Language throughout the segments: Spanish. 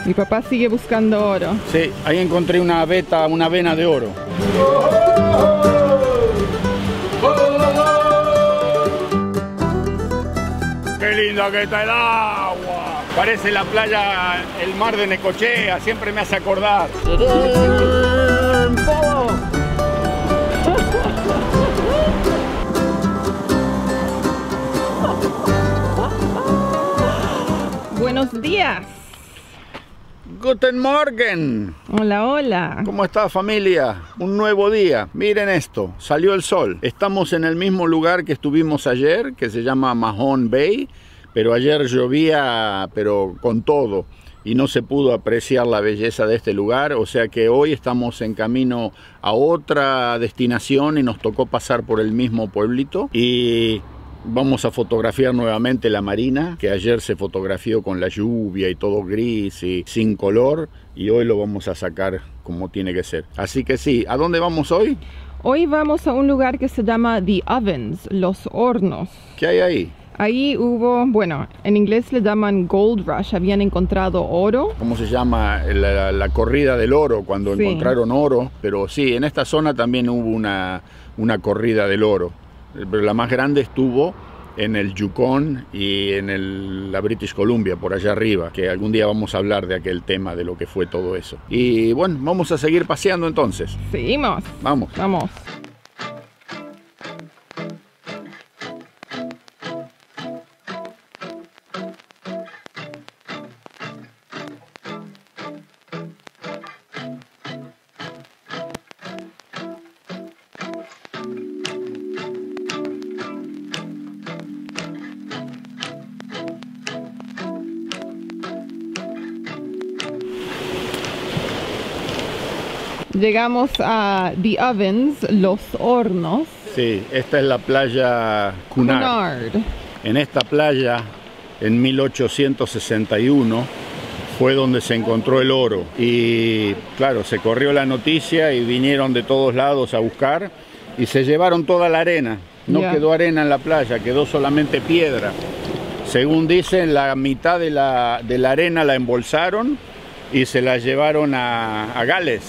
Mi papá sigue buscando oro. Sí, ahí encontré una vena de oro. ¡Qué lindo que está el agua! Parece la playa, el mar de Necochea, siempre me hace acordar. Buenos días. Guten Morgen. Hola, hola. ¿Cómo está, familia? Un nuevo día. Miren esto, salió el sol. Estamos en el mismo lugar que estuvimos ayer, que se llama Mahone Bay, pero ayer llovía, pero con todo, y no se pudo apreciar la belleza de este lugar, o sea que hoy estamos en camino a otra destinación y nos tocó pasar por el mismo pueblito y vamos a fotografiar nuevamente la marina, que ayer se fotografió con la lluvia y todo gris y sin color, y hoy lo vamos a sacar como tiene que ser. Así que sí, ¿a dónde vamos hoy? Hoy vamos a un lugar que se llama The Ovens, los hornos. ¿Qué hay ahí? Ahí hubo, bueno, en inglés le llaman Gold Rush, habían encontrado oro. ¿Cómo se llama? La corrida del oro, cuando Sí. encontraron oro. Pero sí, en esta zona también hubo una corrida del oro. Pero la más grande estuvo en el Yukon y en la British Columbia, por allá arriba, que algún día vamos a hablar de aquel tema, de lo que fue todo eso. Y bueno, vamos a seguir paseando entonces. Seguimos. Vamos. Vamos. Llegamos a The Ovens, los hornos. Sí, esta es la playa Cunard. Cunard. En esta playa, en 1861, fue donde se encontró el oro. Y claro, se corrió la noticia y vinieron de todos lados a buscar y se llevaron toda la arena. No quedó arena en la playa, quedó solamente piedra. Según dicen, la mitad de la arena la embolsaron y se la llevaron a Gales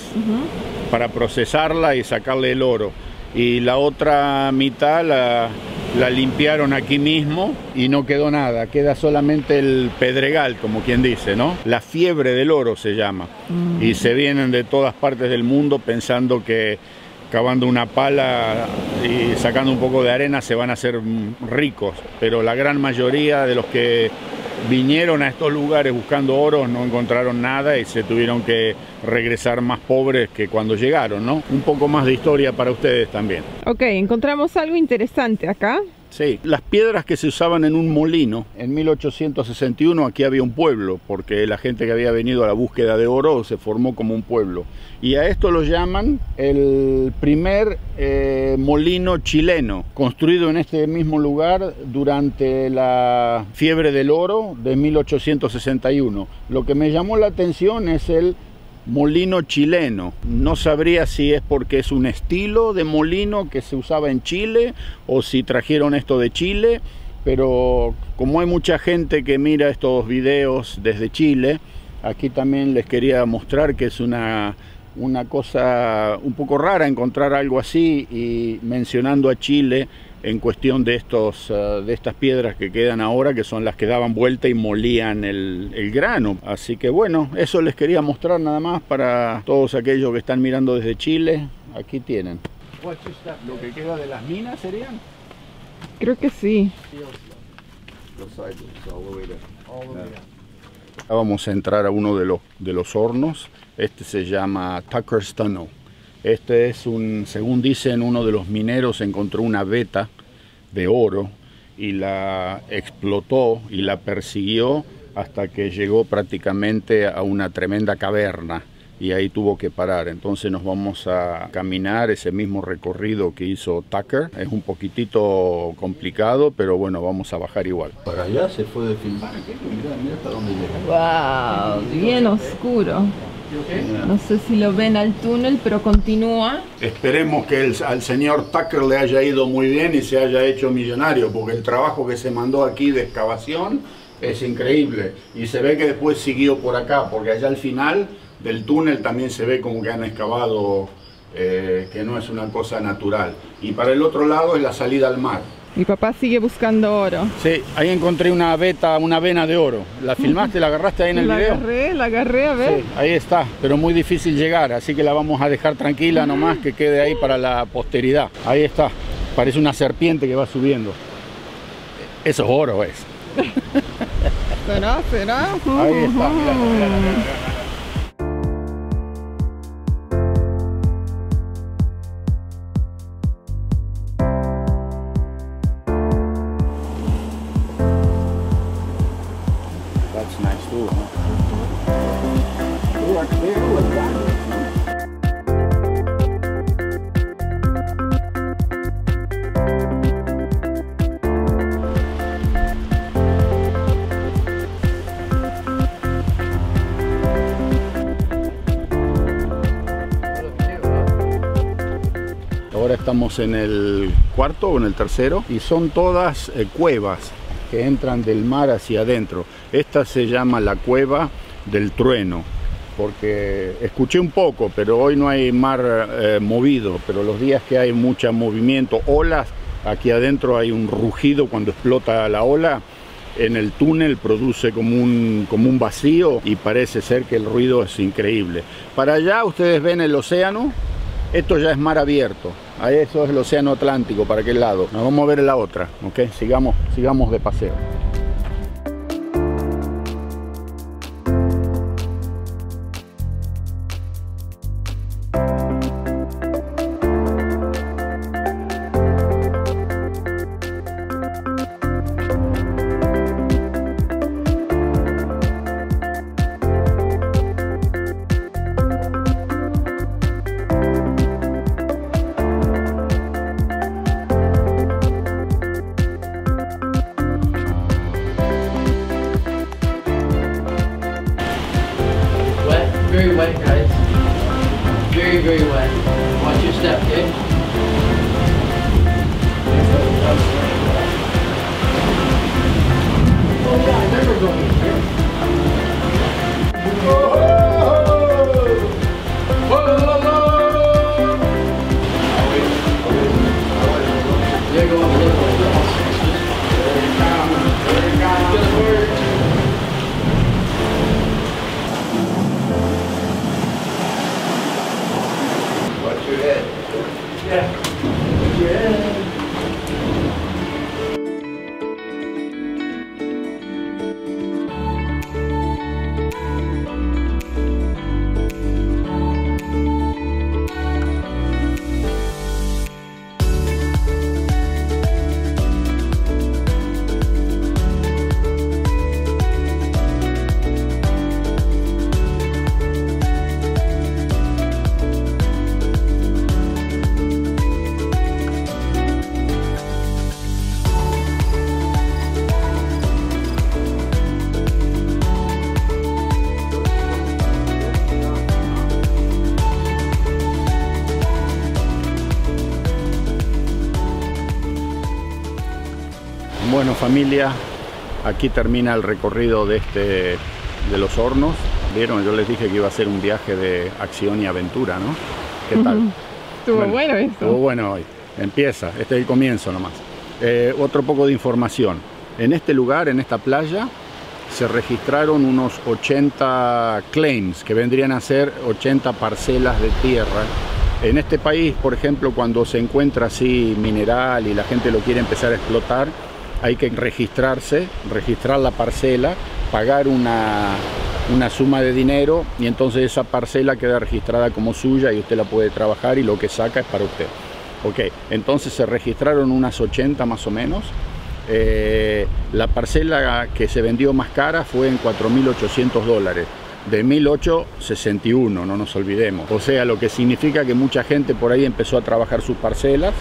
para procesarla y sacarle el oro. Y la otra mitad la limpiaron aquí mismo y no quedó nada, queda solamente el pedregal, como quien dice, ¿no? La fiebre del oro se llama. Y se vienen de todas partes del mundo pensando que cavando una pala y sacando un poco de arena se van a hacer ricos, pero la gran mayoría de los que vinieron a estos lugares buscando oro no encontraron nada y se tuvieron que regresar más pobres que cuando llegaron, ¿no? Un poco más de historia para ustedes también. Ok, encontramos algo interesante acá. Sí, las piedras que se usaban en un molino. En 1861 aquí había un pueblo, porque la gente que había venido a la búsqueda de oro se formó como un pueblo. Y a esto lo llaman el primer molino chileno, construido en este mismo lugar durante la fiebre del oro de 1861. Lo que me llamó la atención es el molino chileno. No sabría si es porque es un estilo de molino que se usaba en Chile o si trajeron esto de Chile, pero como hay mucha gente que mira estos videos desde Chile, aquí también les quería mostrar que es una cosa un poco rara encontrar algo así, y mencionando a Chile en cuestión de estas piedras que quedan ahora, que son las que daban vuelta y molían el grano. Así que bueno, eso les quería mostrar nada más para todos aquellos que están mirando desde Chile. Aquí tienen. ¿Lo que queda de las minas serían? Creo que sí. Vamos a entrar a uno de los hornos. Este se llama Tucker's Tunnel. Este es según dicen, uno de los mineros encontró una veta de oro y la explotó y la persiguió hasta que llegó prácticamente a una tremenda caverna y ahí tuvo que parar. Entonces nos vamos a caminar ese mismo recorrido que hizo Tucker. Es un poquitito complicado, pero bueno, vamos a bajar igual. Para allá se puede filmar. Mira hasta dónde llega. Wow, bien oscuro. No sé si lo ven al túnel, pero continúa. Esperemos que al señor Tucker le haya ido muy bien y se haya hecho millonario, porque el trabajo que se mandó aquí de excavación Es increíble. Y se ve que después siguió por acá, porque allá al final del túnel también se ve como que han excavado, que no es una cosa natural. Y para el otro lado es la salida al mar. Mi papá sigue buscando oro. Sí, ahí encontré una vena de oro. ¿La filmaste, la agarraste ahí en el video? La agarré, a ver. Sí, ahí está, pero muy difícil llegar, así que la vamos a dejar tranquila nomás, que quede ahí para la posteridad. Ahí está, parece una serpiente que va subiendo. Eso es oro, es. ¿Será? Ahí está, mira. That's nice too, huh? Ahora estamos en el cuarto o en el tercero y son todas cuevas que entran del mar hacia adentro. Esta se llama la Cueva del Trueno, porque escuché un poco, pero hoy no hay mar movido, pero los días que hay mucho movimiento, olas, aquí adentro hay un rugido cuando explota la ola. En el túnel produce como un vacío y parece ser que el ruido es increíble. Para allá ustedes ven el océano, esto ya es mar abierto. Ahí eso es el océano Atlántico, para aquel lado. Nos vamos a ver en la otra, ¿ok? Sigamos de paseo. Very wet, guys. Very, very wet. Watch your step, okay? Oh yeah, I remember going here. Whoa! Yeah, go up a little bit. Good work. Watch your head. Yeah. Watch your head. Bueno, familia, aquí termina el recorrido de los hornos. Vieron, yo les dije que iba a ser un viaje de acción y aventura, ¿no? ¿Qué tal? Estuvo bueno eso. Estuvo bueno hoy. Empieza, este es el comienzo nomás. Otro poco de información. En este lugar, en esta playa, se registraron unos 80 claims, que vendrían a ser 80 parcelas de tierra. En este país, por ejemplo, cuando se encuentra así mineral y la gente lo quiere empezar a explotar, hay que registrarse, registrar la parcela, pagar una suma de dinero y entonces esa parcela queda registrada como suya y usted la puede trabajar y lo que saca es para usted. Ok, entonces se registraron unas 80 más o menos. La parcela que se vendió más cara fue en $4.800 de 1861, no nos olvidemos. O sea, lo que significa que mucha gente por ahí empezó a trabajar sus parcelas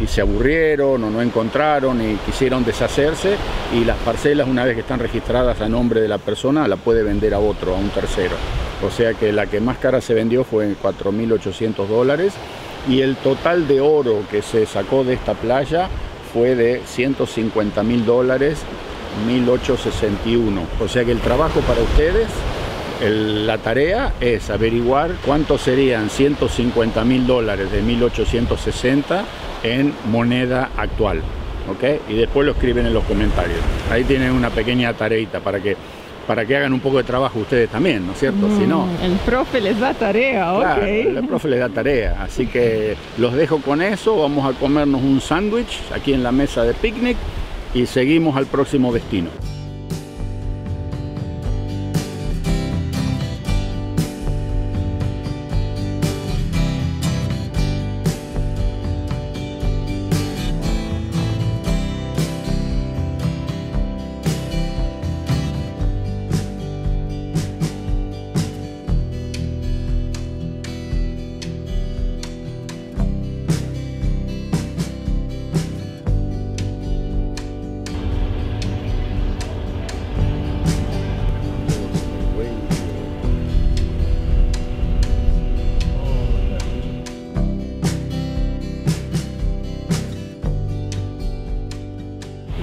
y se aburrieron o no encontraron y quisieron deshacerse, y las parcelas, una vez que están registradas a nombre de la persona, la puede vender a otro, a un tercero. O sea que la que más cara se vendió fue en $4.800 y el total de oro que se sacó de esta playa fue de $150.000 1861. O sea que el trabajo para ustedes, la tarea es averiguar cuántos serían 150.000 dólares de 1860 en moneda actual. ¿Ok? Y después lo escriben en los comentarios. Ahí tienen una pequeña tareita para que hagan un poco de trabajo ustedes también, ¿no es cierto? Si no, el profe les da tarea, claro, ok. el profe les da tarea. Así que los dejo con eso. Vamos a comernos un sándwich aquí en la mesa de picnic y seguimos al próximo destino.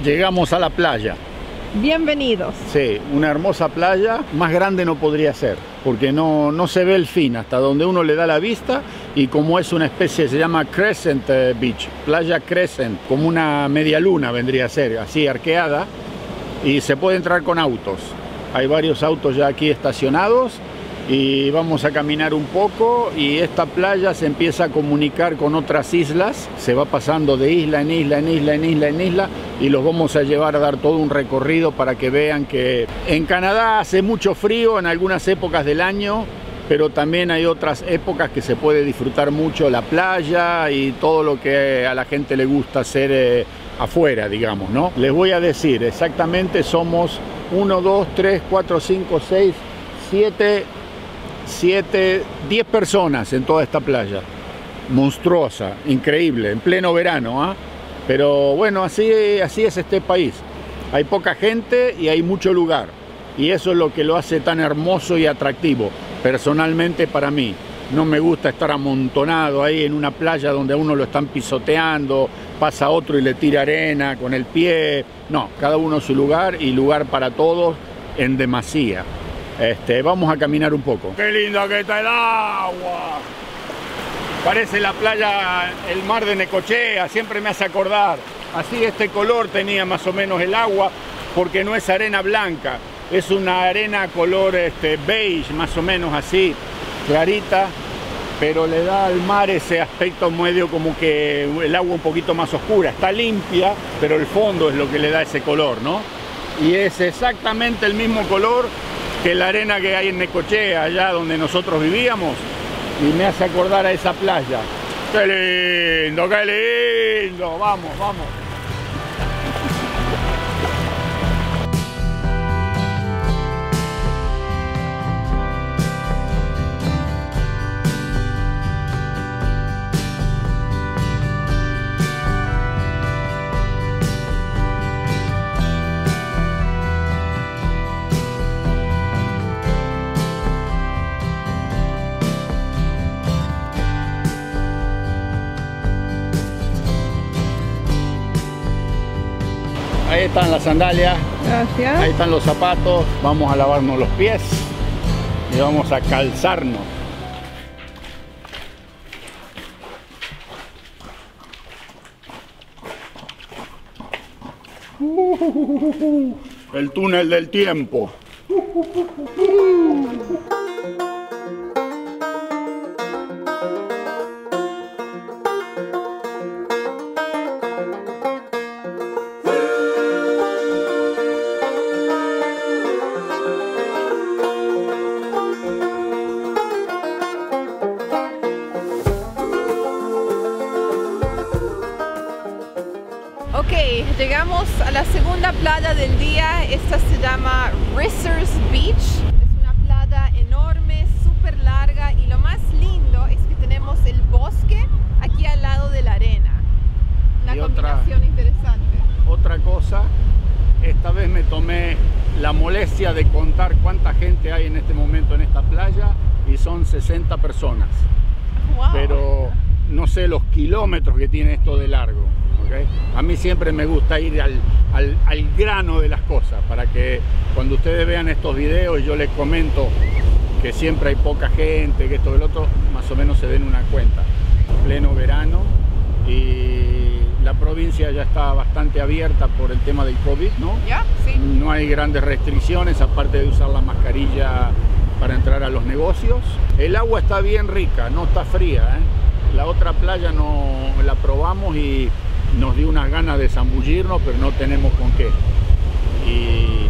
Llegamos a la playa. Bienvenidos. Sí, una hermosa playa, más grande no podría ser, porque no se ve el fin, hasta donde uno le da la vista, y como es una especie, se llama Crescent Beach, playa Crescent, como una media luna vendría a ser, así arqueada, y se puede entrar con autos. Hay varios autos ya aquí estacionados, y vamos a caminar un poco, y esta playa se empieza a comunicar con otras islas, se va pasando de isla en isla, en isla, en isla, en isla, y los vamos a llevar a dar todo un recorrido para que vean que en Canadá hace mucho frío en algunas épocas del año, pero también hay otras épocas que se puede disfrutar mucho la playa y todo lo que a la gente le gusta hacer afuera, digamos, ¿no? Les voy a decir, exactamente somos 1, 2, 3, 4, 5, 6, 7, 10 personas en toda esta playa. Monstruosa, increíble, en pleno verano, ¿ah? Pero bueno, así es este país. Hay poca gente y hay mucho lugar. Y eso es lo que lo hace tan hermoso y atractivo. Personalmente para mí, no me gusta estar amontonado ahí en una playa donde a uno lo están pisoteando, pasa otro y le tira arena con el pie. No, cada uno su lugar y lugar para todos en demasía. Vamos a caminar un poco. ¡Qué linda que está el agua! Parece la playa, el mar de Necochea, siempre me hace acordar. Así este color tenía más o menos el agua, porque no es arena blanca, es una arena color beige, más o menos así, clarita, pero le da al mar ese aspecto medio como que el agua un poquito más oscura. Está limpia, pero el fondo es lo que le da ese color, ¿no? Y es exactamente el mismo color que la arena que hay en Necochea, allá donde nosotros vivíamos, y me hace acordar a esa playa. ¡Qué lindo, qué lindo! Vamos, vamos. Ahí están las sandalias, Gracias. ahí están los zapatos, vamos a lavarnos los pies y vamos a calzarnos. El túnel del tiempo. Ok, llegamos a la segunda playa del día. Esta se llama Risser's Beach. Es una playa enorme, súper larga, y lo más lindo es que tenemos el bosque aquí al lado de la arena. Una combinación interesante. Otra cosa, esta vez me tomé la molestia de contar cuánta gente hay en este momento en esta playa y son 60 personas. Wow. Pero no sé los kilómetros que tiene esto de largo. ¿okay? A mí siempre me gusta ir al grano de las cosas, para que cuando ustedes vean estos videos yo les comento que siempre hay poca gente, que esto y el otro, más o menos se den una cuenta. Pleno verano y la provincia ya está bastante abierta por el tema del COVID, ¿no? Ya, sí. No hay grandes restricciones, aparte de usar la mascarilla para entrar a los negocios. El agua está bien rica, no está fría, ¿eh? La otra playa no la probamos y nos dio unas ganas de zambullirnos, pero no tenemos con qué. Y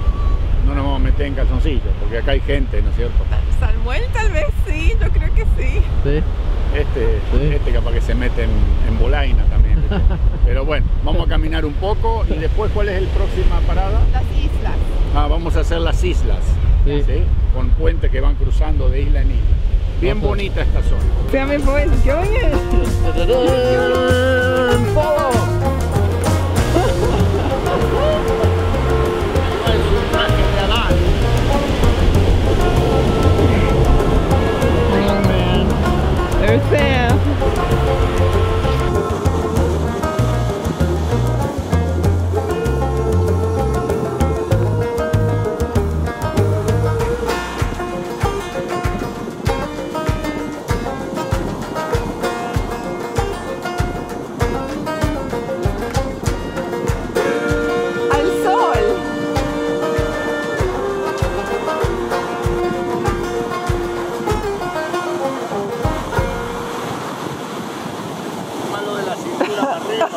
no nos vamos a meter en calzoncillos, porque acá hay gente, ¿no es cierto? Samuel tal vez sí, yo creo que sí. Sí. Este capaz que se mete en bolaina también. Pero bueno, vamos a caminar un poco y después, ¿cuál es la próxima parada? Las islas. Ah, vamos a hacer las islas, Sí. ¿sí? Con puentes que van cruzando de isla en isla. Bien bonita esta zona. Sammy boys going in. There's Sam. Al sol. Malo de la cintura para arriba.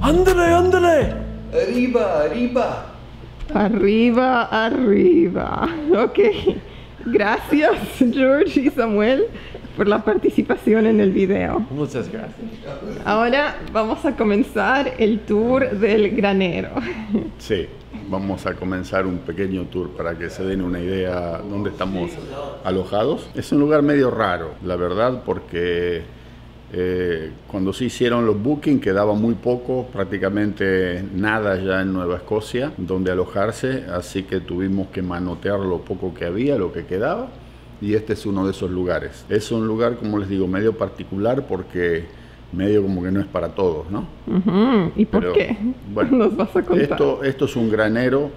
¡Ándale, ándale! ¡Arriba, arriba! Arriba, arriba. Ok. Gracias, George y Samuel, por la participación en el video. Muchas gracias. Ahora vamos a comenzar el tour del granero. Sí, vamos a comenzar un pequeño tour para que se den una idea dónde estamos alojados. Es un lugar medio raro, la verdad, porque cuando se hicieron los bookings quedaba muy poco, prácticamente nada ya en Nueva Escocia donde alojarse, así que tuvimos que manotear lo poco que había, lo que quedaba, y este es uno de esos lugares. Es un lugar, como les digo, medio particular porque medio como que no es para todos, ¿no? ¿Y por Pero, qué? bueno, Nos vas a contar. Esto es un granero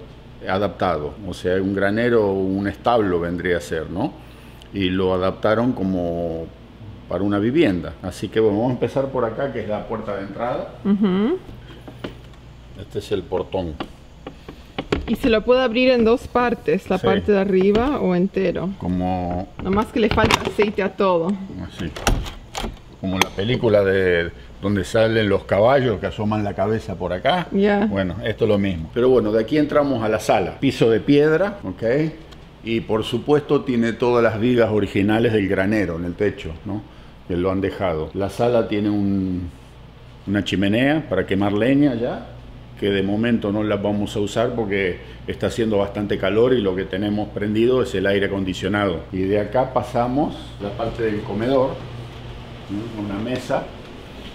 adaptado, o sea, un granero, un establo vendría a ser, ¿no? Y lo adaptaron como para una vivienda. Así que bueno, vamos a empezar por acá, que es la puerta de entrada. Este es el portón. Y se lo puede abrir en dos partes, la Sí. parte de arriba o entero. Como Nomás que le falta aceite a todo. así. Como la película de donde salen los caballos que asoman la cabeza por acá. Ya. Bueno, esto es lo mismo. Pero bueno, de aquí entramos a la sala. Piso de piedra, ¿ok? Y por supuesto tiene todas las vigas originales del granero en el techo, ¿no? Que lo han dejado. La sala tiene una chimenea para quemar leña ya, que de momento no la vamos a usar porque está haciendo bastante calor y lo que tenemos prendido es el aire acondicionado. Y de acá pasamos la parte del comedor, ¿no? Una mesa.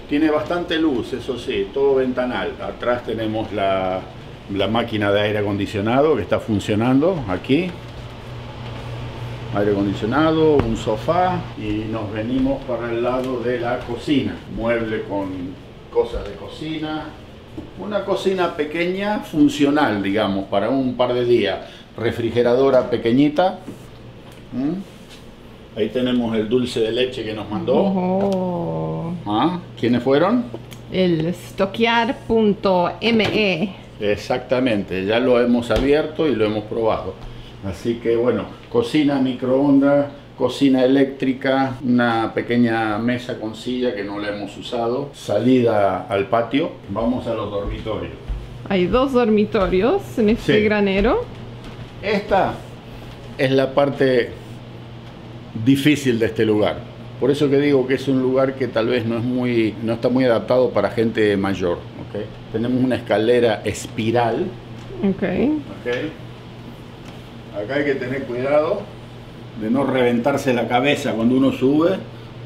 Tiene bastante luz, eso sí, todo ventanal. Atrás tenemos la máquina de aire acondicionado que está funcionando aquí. Aire acondicionado, un sofá, y nos venimos para el lado de la cocina. Mueble con cosas de cocina. Una cocina pequeña, funcional, digamos, para un par de días. Refrigeradora pequeñita. Ahí tenemos el dulce de leche que nos mandó. Oh. ¿Ah? ¿Quiénes fueron? El stockyard.me. Exactamente, ya lo hemos abierto y lo hemos probado. Así que bueno, cocina microondas, cocina eléctrica, una pequeña mesa con silla que no la hemos usado, salida al patio. Vamos a los dormitorios. Hay 2 dormitorios en este Sí. granero. Esta es la parte difícil de este lugar. Por eso que digo que es un lugar que tal vez no está muy adaptado para gente mayor. ¿Okay? Tenemos una escalera espiral. Ok. ¿Okay? Acá hay que tener cuidado de no reventarse la cabeza cuando uno sube,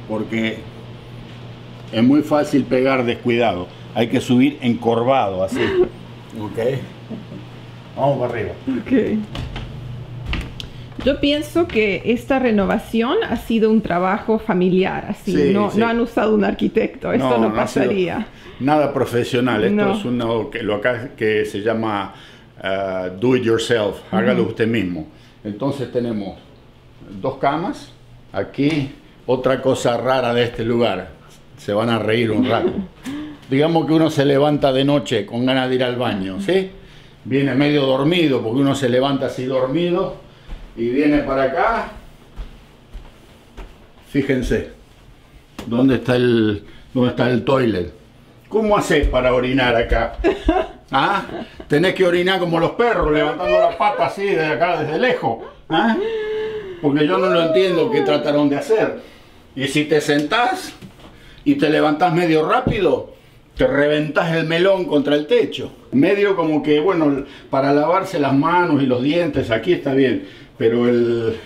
porque es muy fácil pegar descuidado. Hay que subir encorvado, así. ¿Ok? Vamos para arriba. Ok. Yo pienso que esta renovación ha sido un trabajo familiar, así. Sí, no, sí. no han usado un arquitecto, esto no ha sido pasaría. nada profesional. Esto No. es lo acá que se llama do it yourself, hágalo usted mismo. Entonces tenemos 2 camas. Aquí otra cosa rara de este lugar. Se van a reír un rato. Digamos que uno se levanta de noche con ganas de ir al baño, ¿sí? Viene medio dormido, porque uno se levanta así dormido y viene para acá. Fíjense, ¿dónde está el toilet? ¿Cómo haces para orinar acá? ¿Ah? Tenés que orinar como los perros, levantando la pata así de acá, desde lejos. ¿Ah? Porque yo no lo entiendo qué trataron de hacer. Y si te sentás y te levantás medio rápido, te reventás el melón contra el techo. Medio como que, bueno, para lavarse las manos y los dientes, aquí está bien. Pero el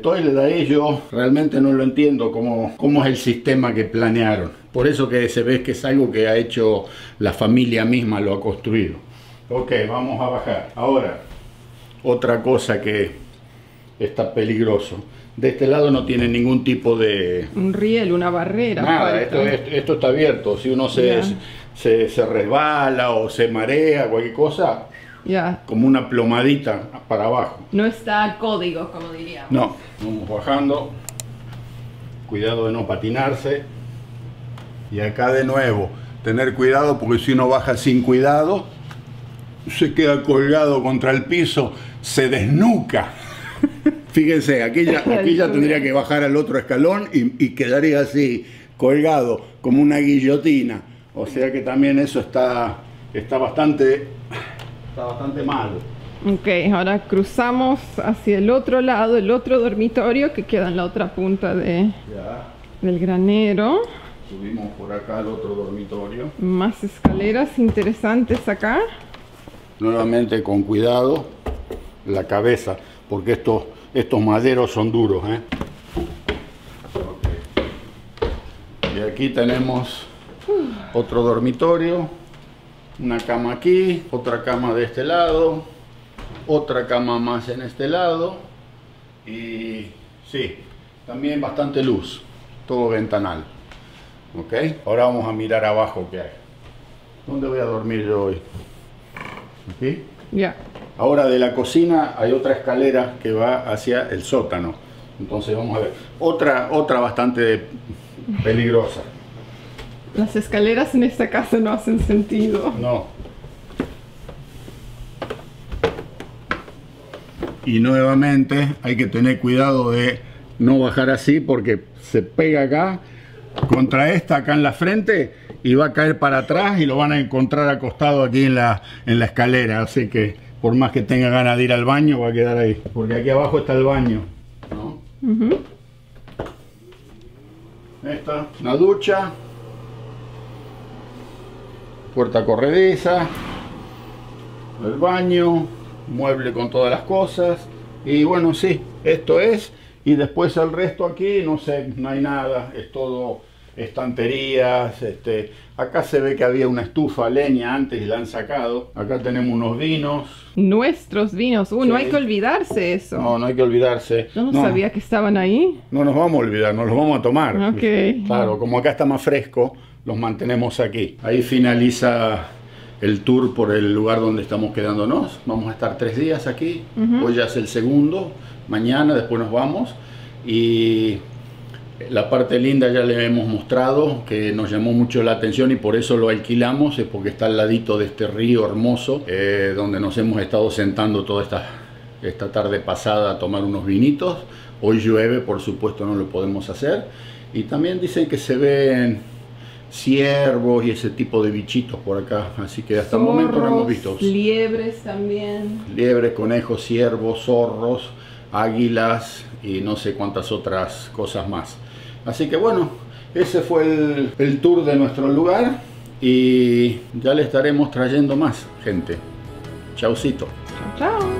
toilet de ahí yo realmente no lo entiendo cómo es el sistema que planearon. Por eso que se ve que es algo que ha hecho la familia misma, lo ha construido. Ok, vamos a bajar. Ahora, otra cosa que está peligroso. De este lado no tiene ningún tipo de... Un riel, una barrera. nada, falta. esto está abierto. Si uno se resbala o se marea, cualquier cosa, Ya. como una plomadita para abajo. No está al código, como diríamos. No, vamos bajando. Cuidado de no patinarse. Y acá de nuevo, tener cuidado, porque si uno baja sin cuidado, se queda colgado contra el piso, se desnuca. Fíjense, aquí ya tendría que bajar al otro escalón y quedaría así, colgado, como una guillotina. O sea que también eso está bastante malo. Ok, ahora cruzamos hacia el otro lado, el otro dormitorio que queda en la otra punta Ya, del granero. subimos por acá al otro dormitorio. Más escaleras interesantes acá. Nuevamente con cuidado la cabeza, porque estos maderos son duros, ¿eh? Okay. Y aquí tenemos otro dormitorio, una cama aquí, otra cama de este lado, otra cama más en este lado y sí, también bastante luz, todo ventanal. Ok, ahora vamos a mirar abajo qué hay. ¿Dónde voy a dormir yo hoy? Aquí. Ya. Ahora de la cocina hay otra escalera que va hacia el sótano. Entonces vamos a ver. Otra bastante peligrosa. Las escaleras en esta casa no hacen sentido. No. Y nuevamente hay que tener cuidado de no bajar así, porque se pega acá contra esta acá en la frente y va a caer para atrás y lo van a encontrar acostado aquí en la escalera. Así que por más que tenga ganas de ir al baño, va a quedar ahí, porque aquí abajo está el baño, ¿no? Esta, una ducha, puerta corrediza, el baño, mueble con todas las cosas. Y bueno, sí, esto es. Y después el resto aquí, no sé, no hay nada, es todo estanterías. Acá se ve que había una estufa leña antes y la han sacado. Acá tenemos unos vinos. Nuestros vinos. No Sí. hay que olvidarse eso. No hay que olvidarse. Yo no sabía que estaban ahí. No nos vamos a olvidar, nos los vamos a tomar. Ok. Claro, como acá está más fresco, los mantenemos aquí. Ahí finaliza el tour por el lugar donde estamos quedándonos. Vamos a estar 3 días aquí. Hoy ya es el segundo. Mañana después nos vamos. Y la parte linda ya le hemos mostrado, que nos llamó mucho la atención y por eso lo alquilamos, es porque está al ladito de este río hermoso, donde nos hemos estado sentando toda esta tarde pasada a tomar unos vinitos. Hoy llueve, por supuesto no lo podemos hacer. Y también dicen que se ven ciervos y ese tipo de bichitos por acá, así que hasta el momento no hemos visto. Liebres también. Liebres, conejos, ciervos, zorros, águilas y no sé cuántas otras cosas más. Así que bueno, ese fue el tour de nuestro lugar y ya le estaremos trayendo más, gente. Chaucito. Chao, chao.